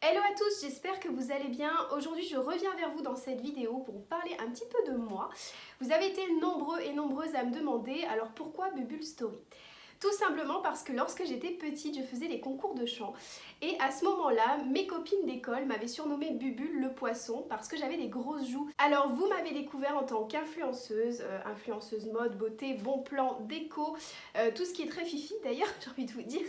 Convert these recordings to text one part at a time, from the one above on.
Hello à tous, j'espère que vous allez bien. Aujourd'hui je reviens vers vous dans cette vidéo pour vous parler un petit peu de moi. Vous avez été nombreux et nombreuses à me demander alors pourquoi Bubule Story? Tout simplement parce que lorsque j'étais petite, je faisais des concours de chant et à ce moment-là, mes copines d'école m'avaient surnommée Bubule le poisson parce que j'avais des grosses joues. Alors vous m'avez découvert en tant qu'influenceuse, influenceuse mode, beauté, bon plan, déco, tout ce qui est très fifi d'ailleurs, j'ai envie de vous dire.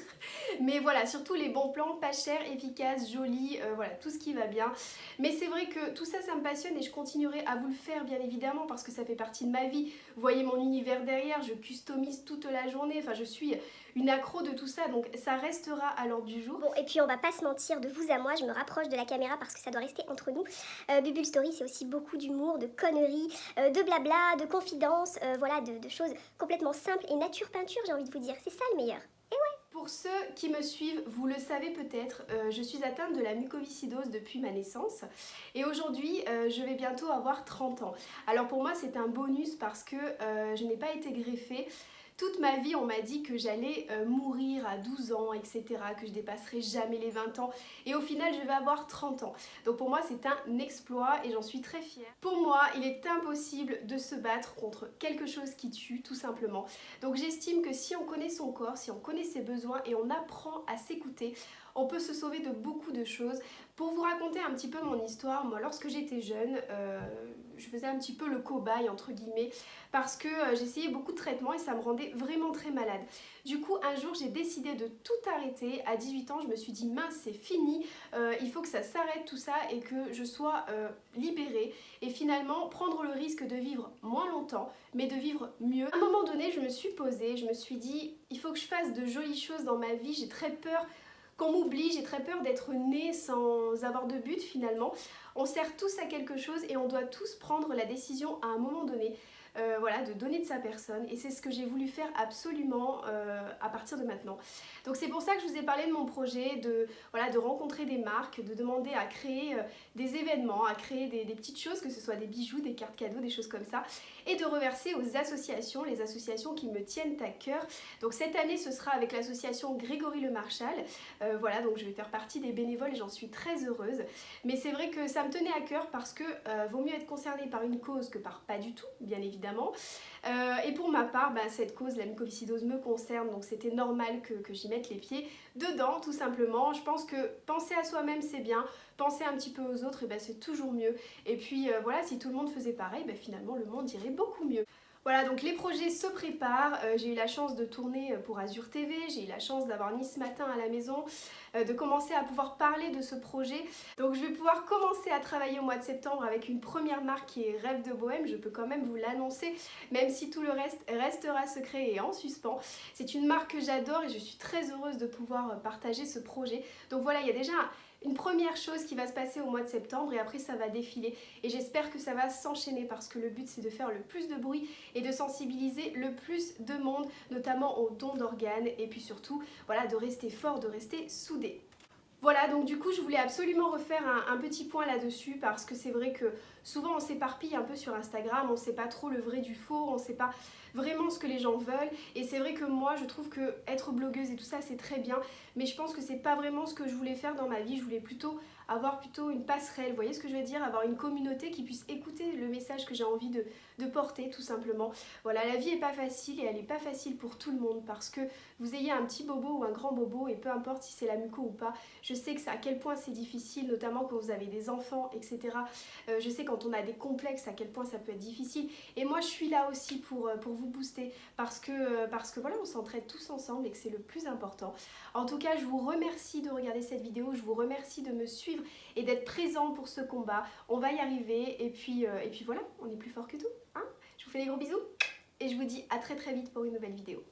Mais voilà, surtout les bons plans, pas chers, efficaces, jolis, voilà, tout ce qui va bien. Mais c'est vrai que tout ça, ça me passionne et je continuerai à vous le faire bien évidemment parce que ça fait partie de ma vie. Vous voyez mon univers derrière, je customise toute la journée, enfin je suis une accro de tout ça, donc ça restera à l'ordre du jour. Bon, et puis on va pas se mentir, de vous à moi, je me rapproche de la caméra parce que ça doit rester entre nous. Bubule Story, c'est aussi beaucoup d'humour, de conneries, de blabla, de confidences, voilà, de choses complètement simples et nature peinture, j'ai envie de vous dire. C'est ça le meilleur. Pour ceux qui me suivent, vous le savez peut-être, je suis atteinte de la mucoviscidose depuis ma naissance et aujourd'hui je vais bientôt avoir 30 ans. Alors pour moi c'est un bonus parce que je n'ai pas été greffée. Toute ma vie, on m'a dit que j'allais mourir à 12 ans, etc., que je dépasserai jamais les 20 ans. Et au final, je vais avoir 30 ans. Donc pour moi, c'est un exploit et j'en suis très fière. Pour moi, il est impossible de se battre contre quelque chose qui tue, tout simplement. Donc j'estime que si on connaît son corps, si on connaît ses besoins et on apprend à s'écouter, on peut se sauver de beaucoup de choses. Pour vous raconter un petit peu mon histoire, moi lorsque j'étais jeune, je faisais un petit peu le cobaye entre guillemets parce que j'essayais beaucoup de traitements et ça me rendait vraiment très malade. Du coup un jour j'ai décidé de tout arrêter. À 18 ans je me suis dit mince c'est fini, il faut que ça s'arrête tout ça et que je sois libérée et finalement prendre le risque de vivre moins longtemps mais de vivre mieux. À un moment donné je me suis posée, je me suis dit il faut que je fasse de jolies choses dans ma vie, j'ai très peur qu'on m'oublie, j'ai très peur d'être née sans avoir de but finalement. On sert tous à quelque chose et on doit tous prendre la décision à un moment donné voilà, de donner de sa personne et c'est ce que j'ai voulu faire absolument à partir de maintenant. Donc c'est pour ça que je vous ai parlé de mon projet, voilà, de rencontrer des marques, de demander à créer des événements, à créer des petites choses, que ce soit des bijoux, des cartes cadeaux, des choses comme ça, et de reverser aux associations, les associations qui me tiennent à cœur. Donc cette année ce sera avec l'association Grégory Le Marchal, voilà, donc je vais faire partie des bénévoles et j'en suis très heureuse. Mais c'est vrai que ça me tenait à cœur parce que vaut mieux être concerné par une cause que par pas du tout, bien évidemment. Et pour ma part, cette cause, la mucoviscidose, me concerne, donc c'était normal que j'y mette les pieds dedans, tout simplement. Je pense que penser à soi-même, c'est bien. Penser un petit peu aux autres, c'est toujours mieux. Et puis voilà, si tout le monde faisait pareil, finalement le monde irait beaucoup mieux. Voilà, donc les projets se préparent, j'ai eu la chance de tourner pour Azur TV, j'ai eu la chance d'avoir Nice Matin à la maison, de commencer à pouvoir parler de ce projet. Donc je vais pouvoir commencer à travailler au mois de septembre avec une première marque qui est Rêve de Bohème, je peux quand même vous l'annoncer, même si tout le reste restera secret et en suspens. C'est une marque que j'adore et je suis très heureuse de pouvoir partager ce projet. Donc voilà, il y a déjà une première chose qui va se passer au mois de septembre et après ça va défiler et j'espère que ça va s'enchaîner parce que le but c'est de faire le plus de bruit et de sensibiliser le plus de monde, notamment aux dons d'organes et puis surtout voilà, de rester fort, de rester soudé. Voilà, donc du coup je voulais absolument refaire un petit point là-dessus parce que c'est vrai que souvent on s'éparpille un peu sur Instagram, on ne sait pas trop le vrai du faux, on ne sait pas vraiment ce que les gens veulent et c'est vrai que moi je trouve que être blogueuse et tout ça c'est très bien mais je pense que c'est pas vraiment ce que je voulais faire dans ma vie, je voulais plutôt avoir une passerelle, vous voyez ce que je veux dire, avoir une communauté qui puisse écouter le message que j'ai envie de porter tout simplement. Voilà, la vie est pas facile et elle est pas facile pour tout le monde parce que vous ayez un petit bobo ou un grand bobo et peu importe si c'est la muco ou pas, je sais que c'est à quel point c'est difficile, notamment quand vous avez des enfants, etc. Je sais quand on a des complexes à quel point ça peut être difficile et moi je suis là aussi pour vous booster parce que voilà, on s'entraide tous ensemble et que c'est le plus important. En tout cas, je vous remercie de regarder cette vidéo, je vous remercie de me suivre et d'être présent pour ce combat. On va y arriver et puis voilà, on est plus fort que tout. Hein, je vous fais des gros bisous et je vous dis à très très vite pour une nouvelle vidéo.